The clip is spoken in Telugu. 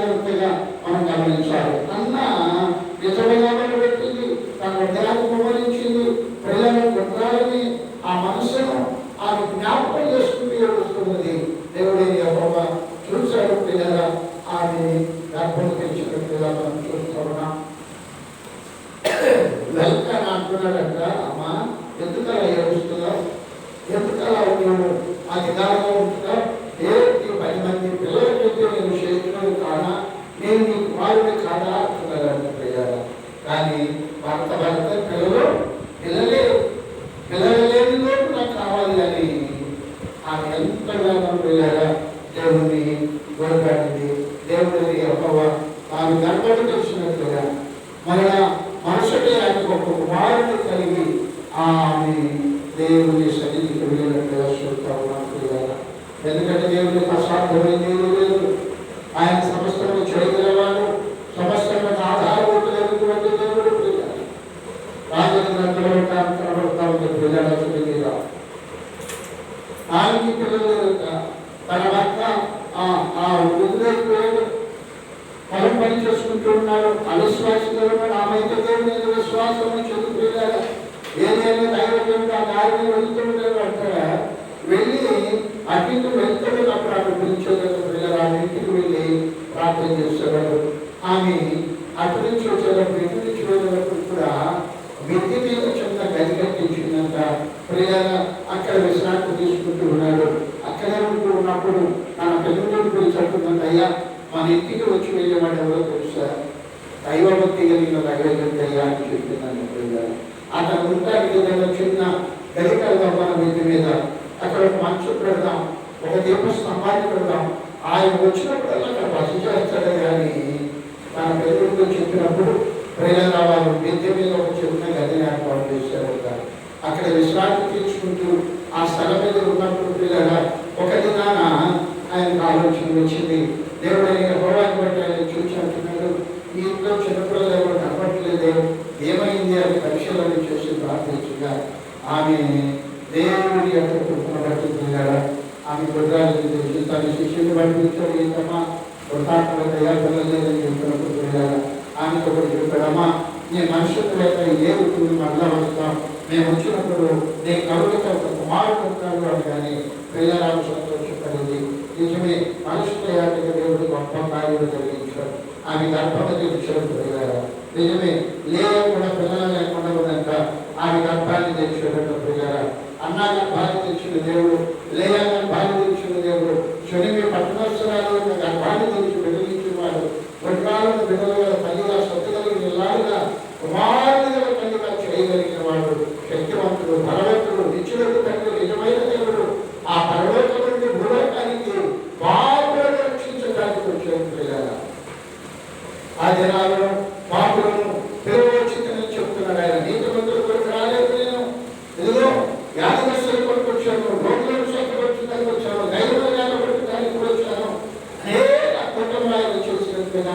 జాగ్రత్తగా మనం గమనించాలి. అన్న నిజమైన పెట్టింది, తన హృదయాన్ని కుమరించింది, పిల్లలను గుర్రాలని ఆ మనసును ఆమె జ్ఞాపకం చేసుకుంటూ ఏడుస్తున్నది. దేవుడైన యెహోవా చూశాడు. పిల్లల ఆమె గర్భం తెచ్చినట్టుగా మనం చూస్తూ ఉన్నాం. వెల్కన్ అంటున్నాడంట, అమ్మ ఎందుకలా ఏడుస్తున్నావు, ఎందుకలా నువ్వు ఆ విధానంగా ఉంటున్నావు, దేవుడికి 10 మంది పిల్లలకైతే నేను చేస్తున్నాను కాదా, నేను నీ కుమారుడి కాదా అంటున్నాడంట ప్రియారా. కానీ భర్త పిల్లలు లేని లోపు నాకు కావాలి అని ఆమె ఎంతగానో ప్రియారా దేవుడిని గొడవడింది. దేవుడిని యెహోవా ఆమె గర్భం తెచ్చినట్లుగా మరలా మనుషుడే ఆయనకు ఒక కుమారుని కలిగి ఆమె దేవుని సన్నిధికి వెళ్ళినట్లుగా చూస్తా ఉన్నాం ప్రియారా. ఎందుకంటే దేవునికి అసాధ్యమైనది లేదు. ఆయన సమస్తము చేయగలవాడు, సమస్తములకు ఆధారభూతులైనటువంటి దేవుడు ప్రియారా. రాజులందరూ కనబడతా ఉంది ప్రియారా. ఆయనకి పిల్లలు తన భర్త వృద్ధులైపోయాడు, పొలం పని చేసుకుంటూ ఉన్నాడు, అవిశ్వాసంగా ఉన్నాడు. ఆమె అయితే దేవుని విశ్వాసం చదువుకున్నాడు. ఏదైనా దైవజనుడు ఆ దారిని వెళ్తుంటాడు అంటారా, వెళ్ళి అటు వెళ్తున్నప్పుడు ఆమె పిలిచేటప్పుడు పిల్లలు ఆమె ఇంటికి వెళ్ళి ప్రార్థన చేసేవాడు. ఆమె అటు నుంచి వచ్చేటప్పుడు ఇంటి నుంచి వెళ్ళినప్పుడు కూడా మిద్ది మీద చిన్న గది కట్టించిందంట. పిల్లలు అక్కడ విశ్రాంతి తీసుకుంటూ ఉన్నాడు. అక్కడే ఉంటూ ఉన్నప్పుడు తన పెళ్ళికి పిలిచేస్తుందంట, అయ్యా మన ఇంటికి వచ్చి వెళ్ళేవాడు ఎవరో తెలుసా, దైవభక్తి కలిగిన దైవజనుడు అయ్యా అని చెప్తున్నాను పిల్లలు. అతను ఉంటానికి ఏదైనా చిన్న గది కడదాం మన మిద్ది మీద, అక్కడ ఒక మంచు పెడదాం, ఒక దీపస్తంభాన్ని పెడదాం, ఆయన వచ్చినప్పుడల్లా అక్కడ బస చేస్తాడే. కానీ తన పెళ్ళితో చెప్పినప్పుడు ప్రేరణ వాళ్ళు మిద్దె మీద ఒక చిన్న గదిని ఏర్పాటు చేశారు. అక్కడ విశ్రాంతి తీసుకుంటూ ఆ స్థలం మీద ఉన్నప్పుడు పిల్లల ఒక దినాన ఆయనకు ఆలోచన వచ్చింది. దేవుడైన యెహోవాని బట్టి ఆయన చూసి అంటున్నాడు, ఈ ఇంట్లో చిన్నపిల్లలు ఎవరు కనపడలేదే, ఏమైంది అని పరిశీలన చేసి ప్రార్థించగా ఆమె దేవుడి యొక్క కృపను బట్టి పిల్లల ఆమె గుర్రాలను చేసి తన శిష్యుని పంపించాడు. ఏంటమ్మా వృతాత్మక దయాపడలేదని చెప్పినప్పుడు పిల్లల ఆమెతో కూడా చెప్పాడమ్మా, నేను మనుషులు లేక ఏ ఋతువుని మళ్ళా వస్తాం, మేము వచ్చినప్పుడు నేను కరువులతో ఒక కుమారుడు ఉంటాడు అని. కానీ పిల్లరాలు సంతోషపడింది. నిజమే, మనుషుల యాత్రిక దేవుడు గొప్ప కార్యాలు జరిగించాడు. ఆమె గర్భవతి తెచ్చాడు పిల్లల. నిజమే, లేక కూడా పిల్లలు లేకుండా ఉన్నంత ఆమె గర్భాన్ని తెచ్చాడు పిల్లల. అన్నా గర్భాన్ని తెచ్చిన దేవుడు, లేయా గర్భాన్ని తెచ్చిన దేవుడు, శనిమి పట్టణోత్సరాలు గర్భాన్ని తెచ్చి వెలిగించేవాడు, వడ్రాలను బిడ్డలుగా తల్లిగా సొత్తుగలిగిన ఇల్లాలుగా కుమారులుగా తల్లిగా చేయగలిగిన వాడు, శక్తివంతుడు, బలవంతుడు, నిత్యుడు తండ్రి, నిజమైన దేవుడు. ఆ పరలోకం నుండి భూలోకానికి పాపులను రక్షించడానికి వచ్చాడు పిల్లల. ఆ దినాలను పాపులను పిలువచ్చిందని చెప్తున్నాడు ఆయన. నీతిమంతుల కొరకు రాలేదు నేను, ఇదిగో వ్యాధిగ్రస్తుల కొరకు వచ్చాను, రోగులను స్వస్థపరచడానికి వచ్చాను, ధైర్యంగా నిలబెట్టడానికి వచ్చాను. అనేక కుటుంబాలను చేసినట్టుగా